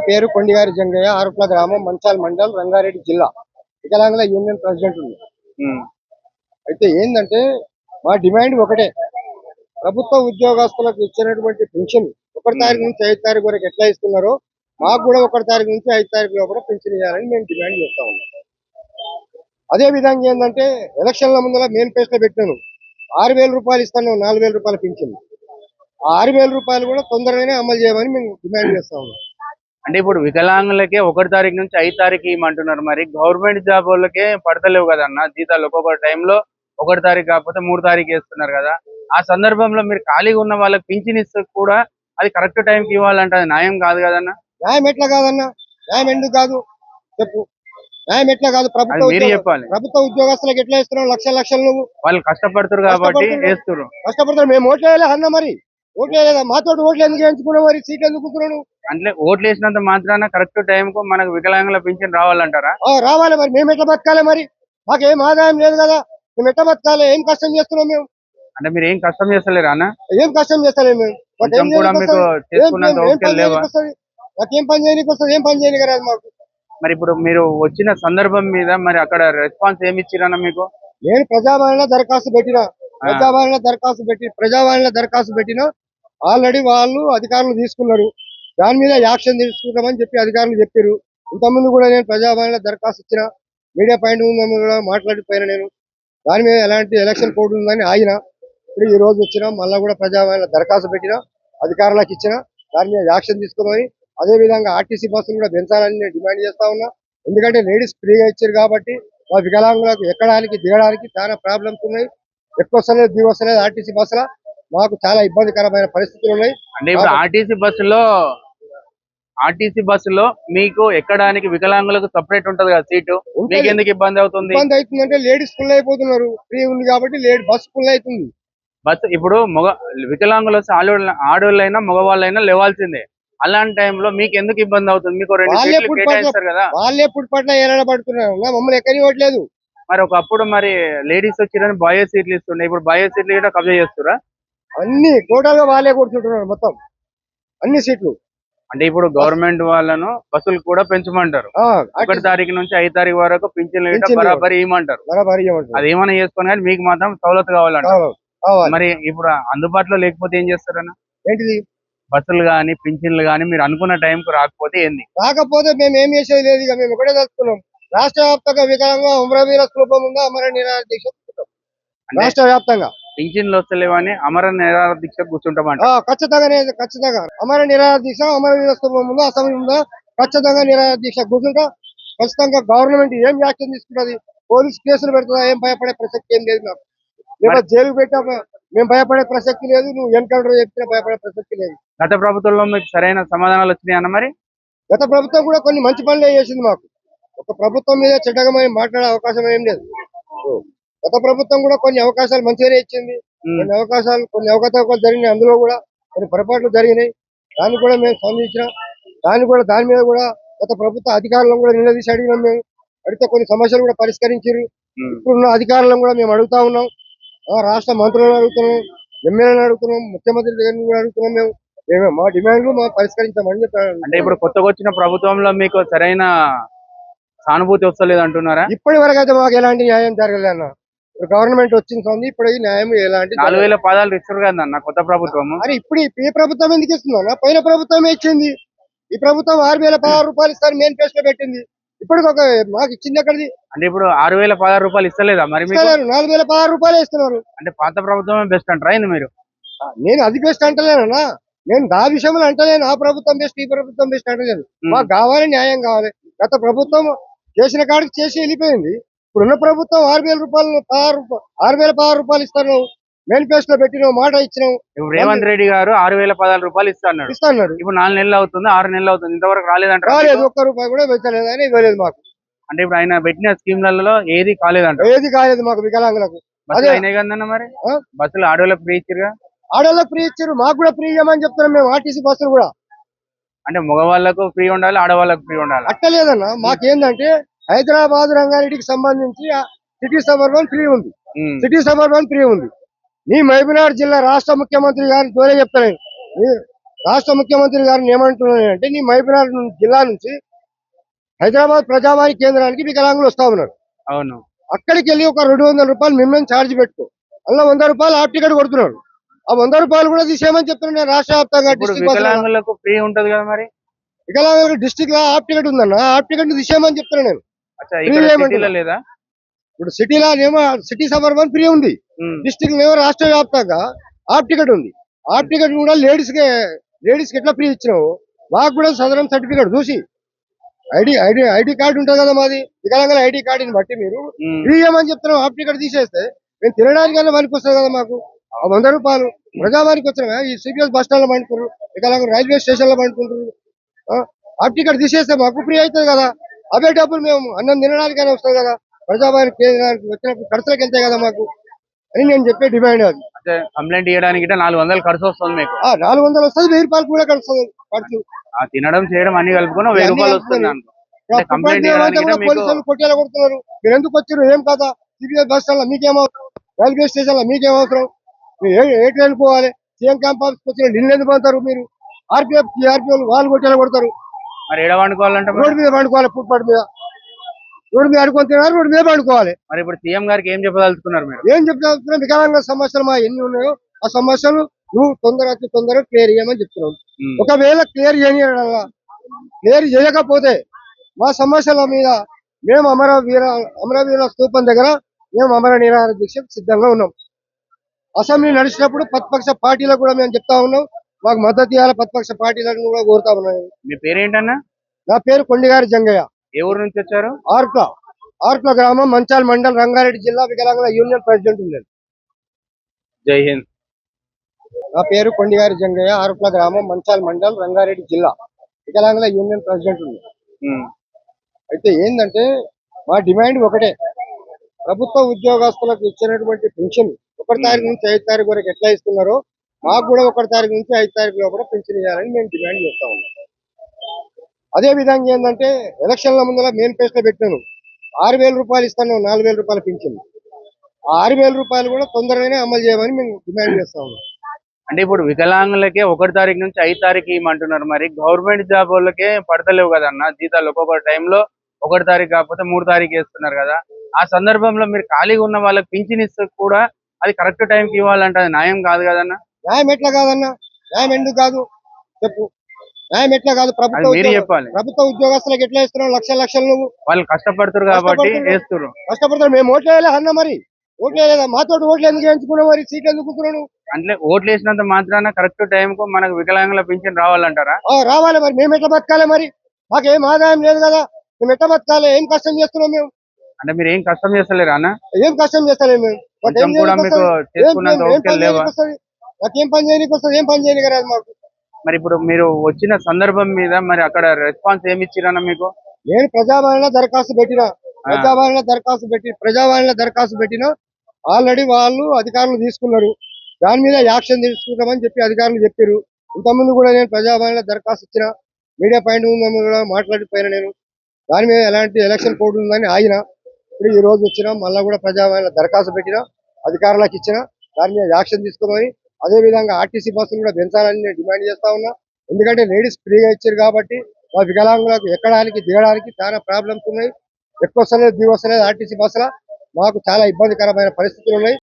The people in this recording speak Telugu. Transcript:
పేరు కొండిగారి జంగయ్య, ఆరుట్ల గ్రామం, మంచాల్ మండల్, రంగారెడ్డి జిల్లా. వికలాంగుల యూనియన్ ప్రెసిడెంట్ ఉంది. అయితే ఏంటంటే మా డిమాండ్ ఒకటే, ప్రభుత్వ ఉద్యోగస్తులకు ఇచ్చినటువంటి పెన్షన్ 1 తారీఖు నుంచి 5 తారీఖు వరకు ఎట్లా ఇస్తున్నారో మాకు కూడా 1 తారీఖు నుంచి 5 తారీఖు లోపల పెన్షన్ ఇవ్వాలని మేము డిమాండ్ చేస్తా ఉన్నాం. అదే విధంగా ఏంటంటే ఎలక్షన్ల ముందర మేనిఫెస్టో పెట్టాను, 6,000 రూపాయలు ఇస్తాను, 4,000 రూపాయల పెన్షన్. ఆ 6,000 రూపాయలు కూడా తొందరగానే అమలు చేయమని మేము డిమాండ్ చేస్తా ఉన్నాం. అంటే ఇప్పుడు వికలాంగులకే 1 తారీఖు నుంచి 5 తారీఖు ఇవ్వమంటున్నారు. మరి గవర్నమెంట్ జాబ్ వాళ్ళకే పడతలేవు కదన్న జీతాలు. ఒక్కొక్క టైంలో 1 తారీఖు కాకపోతే 3 తారీఖు వేస్తున్నారు కదా. ఆ సందర్భంలో మీరు ఖాళీగా ఉన్న వాళ్ళకి పింఛన్ ఇస్తే కూడా అది కరెక్ట్ టైంకి ఇవ్వాలంటే అది న్యాయం కాదు కదన్న. న్యాయం ఎట్లా కాదన్నా? న్యాయం ఎందుకు కాదు చెప్పు? న్యాయం ఎట్లా కాదు? మీరు చెప్పాలి. ప్రభుత్వ ఉద్యోగస్తులకు ఎట్లా ఇస్తున్నావు? లక్షలు నువ్వు. వాళ్ళు కష్టపడుతున్నారు కాబట్టి వేస్తున్నారు. కష్టపడతారు. మేము ఓట్లు వేయాలి అన్న, మరి ఓట్లు వేయలేదా? మాతో ఓట్లు ఎందుకు వేయించుకున్నావు? మరి సీట్లు ఎందుకు కూర్చున్నాను? అంటే ఓట్లు వేసినంత మాత్రాన కరెక్ట్ టైం కు మనకు వికలాంగుల పింఛన్ రావాలంటారా? రావాలి. మరి మేము ఎట్లా బతకాలి? మరి మాకేం ఆదాయం లేదు కదా, మేము ఎట్లా బతకాలి? ఏం కష్టం చేస్తున్నాం మేము? అంటే మీరు ఏం కష్టం చేస్తలేరు అన్న? ఏం కష్టం చేస్తలేము మేము. నాకేం పని చేయడానికి వస్తుంది? ఏం పని చేయని రాదు మాకు. మరి ఇప్పుడు మీరు వచ్చిన సందర్భం మీద మరి అక్కడ రెస్పాన్స్ ఏమి ఇచ్చిరన్న మీకు? నేను ప్రజావాణిలో దరఖాస్తు పెట్టిన ఆల్రెడీ వాళ్ళు అధికారులు తీసుకున్నారు. దాని మీద యాక్షన్ తీసుకుంటామని చెప్పి అధికారులు చెప్పారు. ఇంతకుముందు కూడా నేను ప్రజావాణిలో దరఖాస్తు ఇచ్చిన, మీడియా పాయింట్ కూడా మాట్లాడిపోయినా. నేను దాని మీద ఎలాంటి ఎలక్షన్ కోడ్ ఉందని ఆగిన. ఇప్పుడు ఈ రోజు వచ్చినా మళ్ళీ కూడా ప్రజావాణిలో దరఖాస్తు పెట్టిన, అధికారులకు ఇచ్చిన, దాని మీద యాక్షన్ తీసుకోమని. అదే విధంగా ఆర్టీసీ బస్సులు కూడా పెంచాలని నేను డిమాండ్ చేస్తా ఉన్నా. ఎందుకంటే లేడీస్ ఫ్రీగా ఇచ్చారు కాబట్టి మా వికలాంగులకు ఎక్కడానికి దిగడానికి చాలా ప్రాబ్లమ్స్ ఉన్నాయి. ఎక్కువ వస్తలేదు, దిగు వస్తలేదు. ఆర్టీసీ బస్సులో మాకు చాలా ఇబ్బందికరమైన పరిస్థితులు ఉన్నాయి. అంటే ఇప్పుడు ఆర్టీసీ బస్సులో మీకు ఎక్కడానికి వికలాంగులకు సపరేట్ ఉంటది కదా సీటు, మీకు ఎందుకు ఇబ్బంది అవుతుంది? ఇబ్బంది అవుతుందంటే లేడీస్ ఫుల్ అయిపోతున్నారు. ఫ్రీ ఉంది కాబట్టి బస్సు ఫుల్ అవుతుంది. బస్సు ఇప్పుడు వికలాంగులు వస్తే ఆడవాళ్ళైనా మగవాళ్ళైనా లేవాల్సిందే. అలాంటి టైంలో మీకు ఎందుకు ఇబ్బంది అవుతుంది? మీకు 2 సీట్లు కేటాయిస్తారు కదా. వాళ్ళే పుట్టిపట్ల ఏలాడబడుతున్నారు, మమ్మల్ని ఎక్కనివ్వట్లేదు. మరి ఒకప్పుడు మరి లేడీస్ వచ్చిరని బాయ్స్ సీట్లు ఇస్తుండే, ఇప్పుడు బాయ్స్ సీట్లు కూడా కబ్జా చేస్తురా? అన్ని టోటల్ గా వాళ్ళే కూర్చుంటున్నారు మొత్తం అన్ని సీట్లు. అంటే ఇప్పుడు గవర్నమెంట్ వాళ్ళను బస్సులు కూడా పెంచమంటారు. 1 తారీఖు నుంచి 5 తారీఖు వరకు పింఛన్లు బరాబరి ఇవ్వమంటారు. అది ఏమైనా చేసుకుని కానీ మీకు మాత్రం సౌలత్ కావాలంటారు. మరి ఇప్పుడు అందుబాటులో లేకపోతే ఏం చేస్తారన్న? ఏంటిది? బస్సులు గానీ పింఛన్లు గానీ మీరు అనుకున్న టైంకు రాకపోతే ఏంది? రాకపోతే మేము ఏం చేసేది లేదు. ఇక మేము ఒకటే తెలుసుకున్నాం, రాష్ట్ర వ్యాప్తంగా వికలాంగా అమరవీర స్థూపం ఉందా అమర నిరాహార దీక్ష రాష్ట్ర వ్యాప్తంగా. పింఛన్లు వస్తలేవని అమర నిరాహార దీక్ష కూర్చుంటామంట. ఖచ్చితంగా అమర నిరాహార దీక్ష, అమరవీర స్థూపం ఉందా, అసెంబ్లీ ఉందా, ఖచ్చితంగా నిరాహార దీక్ష కూర్చుంటా. ఖచ్చితంగా గవర్నమెంట్ ఏం యాక్షన్ తీసుకుంటది? పోలీస్ కేసులు పెడుతుందా? ఏం భయపడే ప్రసక్తి ఏం లేదు. నాకు లేదా జైలుకు పెట్టా మేము భయపడే ప్రసక్తి లేదు. నువ్వు ఎన్కౌంటర్ చెప్తే భయపడే ప్రసక్తి లేదు. గత ప్రభుత్వంలో మీకు సరైన సమాధానాలు వచ్చినాయి అన్న? మరి గత ప్రభుత్వం కూడా కొన్ని మంచి పనులే చేసింది. మాకు ఒక ప్రభుత్వం మీద చెడ్డగా మాట్లాడే అవకాశం ఏం లేదు. గత ప్రభుత్వం కూడా కొన్ని అవకాశాలు మంచిగానే ఇచ్చింది. కొన్ని అవకతవకలు జరిగినాయి, అందులో కూడా కొన్ని పొరపాట్లు జరిగినాయి. దాన్ని కూడా మేము స్పందించినాం. దాని మీద కూడా గత ప్రభుత్వ అధికారులను కూడా నిలదీసి అడిగినాం. మేము అడిగితే కొన్ని సమస్యలు కూడా పరిష్కరించారు. ఇప్పుడున్న అధికారులను కూడా మేము అడుగుతా ఉన్నాం. రాష్ట్ర మంత్రులను అడుగుతున్నాం, ఎమ్మెల్యేలను అడుగుతున్నాం, ముఖ్యమంత్రి దగ్గర కూడా అడుగుతున్నాం. మేము మా డిమాండ్లు మేము పరిష్కరించామని చెప్పారు. అంటే ఇప్పుడు కొత్తగా వచ్చిన ప్రభుత్వంలో మీకు సరైన సానుభూతి వస్తలేదు అంటున్నారా? ఇప్పటి వరకు అయితే మాకు ఎలాంటి న్యాయం జరగలేదు అన్న. గవర్నమెంట్ వచ్చింది, ఇప్పుడు ఈ న్యాయం ఎలాంటి 4,000 పదాలు ఇస్తారు కదన్న కొత్త ప్రభుత్వం. మరి ఇప్పుడు ఈ ప్రభుత్వం ఎందుకు ఇస్తుందన్న? పైన ప్రభుత్వమే ఇచ్చింది. ఈ ప్రభుత్వం 6,016 రూపాయలు ఇస్తారు మేనిఫెస్టో పెట్టింది. ఇప్పుడు మాకు ఇచ్చింది ఎక్కడిది? అంటే ఇప్పుడు 6,016 రూపాయలు ఇస్తలేదా? మరి 4,016 రూపాయలు ఇస్తున్నారు. అంటే పాత ప్రభుత్వమే బెస్ట్ అంటారా ఏంది మీరు? నేను అది బెస్ట్ అంటలేనన్నా. నేను ఆ విషయంలో అంటలేను ఆ ప్రభుత్వం బెస్ట్ ఈ ప్రభుత్వం బెస్ట్ అంటలేదు. మాకు కావాలి, న్యాయం కావాలి. గత ప్రభుత్వం చేసిన కాడికి చేసి వెళ్ళిపోయింది. ఇప్పుడున్న ప్రభుత్వం 6,016 రూపాయలు ఇస్తాను మేనిఫెస్టో పెట్టిన మాట ఇచ్చినాం. రేవంత్ రెడ్డి గారు 6,016 రూపాయలు ఇస్తాడు. ఇప్పుడు 4 నెలలు అవుతుంది, 6 నెలలు అవుతుంది, ఇంతవరకు రాలేదంట. రాలేదు, 1 రూపాయి కూడా పెంచలేదు అని ఇవ్వలేదు మాకు. అంటే ఇప్పుడు ఆయన పెట్టిన స్కీమ్లలో ఏది కాలేదంట? ఏది కాలేదు మాకు వికలాంగులకు. అయినాయి కదన్న మరి బస్సులు ఆడవాళ్ళకి ఫ్రీ ఇచ్చారు. ఆడవాళ్ళకి ఫ్రీ ఇచ్చారు, మాకు కూడా ఫ్రీ ఇవ్వమని చెప్తున్నాం మేము. ఆర్టీసీ బస్సులు కూడా అంటే మగవాళ్ళకు ఫ్రీ ఉండాలి, ఆడవాళ్ళకు ఫ్రీ ఉండాలి అట్టలేదన్న. మాకేందంటే హైదరాబాద్ రంగారెడ్డికి సంబంధించి సిటీ సబర్ 1 ఫ్రీ ఉంది. సిటీ సబర్ 1 ఫ్రీ ఉంది. నీ మహబూబ్నగర్ జిల్లా రాష్ట్ర ముఖ్యమంత్రి గారి ద్వారా చెప్తాను, రాష్ట్ర ముఖ్యమంత్రి గారిని ఏమంటున్నాను అంటే నీ మహబూబ్నగర్ జిల్లా నుంచి హైదరాబాద్ ప్రజావాణి కేంద్రానికి వికలాంగులు వస్తా ఉన్నారు. అవును. అక్కడికి వెళ్ళి ఒక 200 రూపాయలు మిమ్మల్ని ఛార్జ్ పెట్టుకో, అలా 100 రూపాయలు హాఫ్ టికెట్ కొడుతున్నారు. ఆ 100 రూపాయలు కూడా తీసేయమని చెప్తున్నాను నేను రాష్ట్ర వ్యాప్తంగా. ఇప్పుడు డిస్ట్రిక్ట్ బస్సులో వికలాంగులకు ఫ్రీ ఉంటది కదా మరి. వికలాంగులకు డిస్ట్రిక్ట్ లో హాఫ్ టికెట్ ఉందన్న, హాఫ్ టికెట్ తీసేయమని చెప్తున్నాను నేను. అచ్చా, ఫ్రీ ఇక్కడ ఏమంటున్నా? సిటీలో లేదా? ఇప్పుడు సిటీలో ఏమో సిటీ సబర్బన్ ఫ్రీ ఉంది, ఉమ్. డిస్ట్రిక్ట్ లో ఏమో రాష్ట్ర వ్యాప్తంగా హాఫ్ టికెట్ ఉంది. హాఫ్ టికెట్ కూడా లేడీస్ కి ఎట్లా ఫ్రీ ఇచ్చినావు, మాకు కూడా సదరం సర్టిఫికేట్ చూసి ఐడి కార్డు ఉంటుంది కదా మాది, వికలాంగుల ఐడి కార్డుని బట్టి మీరు ఉమ్. ఫ్రీ ఏమని చెప్తున్నాం. హాఫ్ టికెట్ తీసేస్తే మేము తినడానికైనా పనికి వస్తుంది కదా మాకు. ఆ 100 రూపాయలు ప్రజావానికి వచ్చినా ఈ సిపిఎస్ బస్ స్టాండ్ లో పండుకుంటారు, వికలాంగులు రైల్వే స్టేషన్ లో పండుకుంటారు. హాఫ్ టికెట్ తీసేస్తే మాకు ఫ్రీ అవుతుంది కదా. అవే డబ్బులు మేము అన్నం తినడానికైనా వస్తుంది కదా, ప్రజావానికి కేంద్రానికి వచ్చినప్పుడు ఖర్చులకు వెళ్తాయి కదా మాకు అని నేను చెప్పే డిమాండ్ అది. అంటే కంప్లైంట్ ఇవ్వడానికి 400 ఖర్చు వస్తుంది మీకు. 400 వస్తుంది, 1000 రూపాయలు కూడా ఖర్చు. ఆ తినడం చేయడం అన్ని కలుపుకొని 1000 రూపాయలు వస్తుంది అనుకో. అంటే కంప్లైంట్ ఏమంటే ఇవ్వడానికి కూడా మీకు పోలీసులు కొట్టేలా కొడుతున్నారు. మీరు ఎందుకు వచ్చారు, ఏం కదా, సిబిఎస్ బస్ స్టాండ్ లో మీకేం అవసరం, రైల్వే స్టేషన్ లో మీకేం అవసరం, మీరు ఏ ట్రైన్ పోవాలి, సీఎం క్యాంప్ ఆఫీస్కి వచ్చిన నిన్ను ఎందుకు పోతారు మీరు, ఆర్పీఎఫ్ జీఆర్పీఎఫ్ వాళ్ళు కొట్టేలా కొడతారు. మరి ఎడ వండుకోవాలంటే రోడ్డు మీద పండుకోవాలి, ఫుట్పాత్ మీద, రోడ్డు మీద ఆడుకొని తినాలి, రోడ్డు మీద పండుకోవాలి. మరి ఇప్పుడు సీఎం గారికి ఏం చెప్పదలుచుకున్నారు మీరు? ఏం చెప్తున్నా, వికలాంగ సమస్యలు మా ఎన్ని ఉన్నాయో ఆ సమస్యలు నువ్వు తొందరగా క్లియర్ చేయమని చెప్తున్నావు. ఉమ్. ఒకవేళ క్లియర్ చేయకపోతే మా సమస్యల మీద మేము అమరవీర స్తూపం దగ్గర మేము అమర నిరాహార దీక్షకు సిద్ధంగా ఉన్నాం. అసెంబ్లీ నడిచినప్పుడు ప్రతిపక్ష పార్టీలకు కూడా మేము చెప్తా ఉన్నాం, మాకు మద్దతు ఇవ్వాలి, ప్రతిపక్ష పార్టీలను కూడా కోరుతా ఉన్నాం. మీ పేరేంటన్నా? నా పేరు కొండిగారి జంగయ్య, ఏ ఊరు నుంచి వచ్చారు? ఆర్ట్ల గ్రామం, మంచాల్ మండల్, రంగారెడ్డి జిల్లా, వికలాంగుల యూనియన్ ప్రెసిడెంట్ ఉంది. జై హింద్. నా పేరు కొండిగారి జంగయ్య, ఆర్ట్ల గ్రామం, మంచాల్ మండల్, రంగారెడ్డి జిల్లా, వికలాంగుల యూనియన్ ప్రెసిడెంట్ ఉంది. ఉమ్. అయితే ఏంటంటే మా డిమాండ్ ఒకటే, ప్రభుత్వ ఉద్యోగస్తులకు ఇచ్చినటువంటి పెన్షన్ 1 తారీఖు నుంచి 5 తారీఖు వరకు ఎట్లా ఇస్తున్నారో మాకు కూడా 1 తారీఖు నుంచి 5 తారీఖు లోపల పెన్షన్ ఇవ్వాలని మేము డిమాండ్ చేస్తా ఉన్నాం. అదే విధంగా ఏంటంటే ఎలక్షన్ల ముందర మేనిఫెస్టో పెట్టాను, 6000 రూపాయలు ఇస్తాను, 4000 రూపాయల పెన్షన్. ఆ 6000 రూపాయలు కూడా తొందరగానే అమలు చేయమని మేము డిమాండ్ చేస్తా ఉన్నాం. అంటే ఇప్పుడు వికలాంగులకే 1 తారీఖు నుంచి 5 తారీఖు ఇవ్వమంటున్నారు, మరి గవర్నమెంట్ జాబ్ వాళ్ళకే పడతలేవు కదన్న జీతాలు. ఒక్కొక్క టైంలో 1 తారీఖు కాకపోతే 3 తారీఖు వేస్తున్నారు కదా. ఆ సందర్భంలో మీరు ఖాళీగా ఉన్న వాళ్ళకి పింఛన్ ఇస్తే కూడా అది కరెక్ట్ టైంకి ఇవ్వాలంటే అది న్యాయం కాదు కదన్న. న్యాయం ఎట్లా కాదన్నా, న్యాయం ఎందుకు కాదు చెప్పు, న్యాయం ఎట్లా కాదు. అది మీరు చెప్పాలి. ప్రభుత్వ ఉద్యోగస్తులకు ఎట్లా ఇస్తున్నావు, లక్షలు నువ్వు. వాళ్ళు కష్టపడుతున్నారు కాబట్టి వేస్తున్నారు. కష్టపడతారు, మేము ఓట్లు వేయాలి అన్న, మరి ఓట్లు వేయలేదా, మాతో ఓట్లు ఎందుకు వేయించుకున్నావు, మరి సీట్లు ఎందుకు కూర్చున్నావు? అంటే ఓట్లు వేసినంత మాత్రాన కరెక్ట్ టైం కు మనకు వికలాంగుల పింఛన్ రావాలంటారా? రావాలి, మరి మేము ఎట్లా బతకాలి, మరి మాకేం ఆదాయం లేదు కదా, మేము ఎట్లా బతకాలి, ఏం కష్టం చేస్తున్నాం మేము? అంటే మీరు ఏం కష్టం చేస్తలేరా అన్న? ఏం కష్టం చేస్తలేము మేము, కొంచెం కూడా మీకు చేసుకున్నంత ఓపిక లేవా? నాకేం పని చేయడానికి వస్తుంది, ఏం పని చేయని కదా మాకు. మరి ఇప్పుడు మీరు వచ్చిన సందర్భం మీద మరి అక్కడ రెస్పాన్స్ ఏమి ఇచ్చిరన్న మీకు? నేను ప్రజావాణిలో దరఖాస్తు పెట్టిన ఆల్రెడీ వాళ్ళు అధికారులు తీసుకున్నారు, దాని మీద యాక్షన్ తీసుకుంటామని చెప్పి అధికారులు చెప్పారు. ఇంతకుముందు కూడా నేను ప్రజావాణిలో దరఖాస్తు ఇచ్చిన, మీడియా పాయింట్ కూడా మాట్లాడిపోయినా, నేను దాని మీద ఎలాంటి ఎలక్షన్ కోడ్ ఉందని ఆగిన. ఇప్పుడు ఈ రోజు వచ్చినా మళ్ళీ కూడా ప్రజావాణిలో దరఖాస్తు పెట్టిన, అధికారులకు ఇచ్చిన, దాని మీద యాక్షన్ తీసుకోమని. అదే విధంగా ఆర్టీసీ బస్సులు కూడా పెంచాలని నేను డిమాండ్ చేస్తా ఉన్నా. ఎందుకంటే లేడీస్ ఫ్రీగా ఇచ్చారు కాబట్టి మా వికలాంగులకు ఎక్కడానికి దిగడానికి చాలా ప్రాబ్లమ్స్ ఉన్నాయి. ఎక్కువ వస్తలేదు, దిగి వస్తలేదు ఆర్టీసీ బస్సులో, మాకు చాలా ఇబ్బందికరమైన పరిస్థితులు ఉన్నాయి.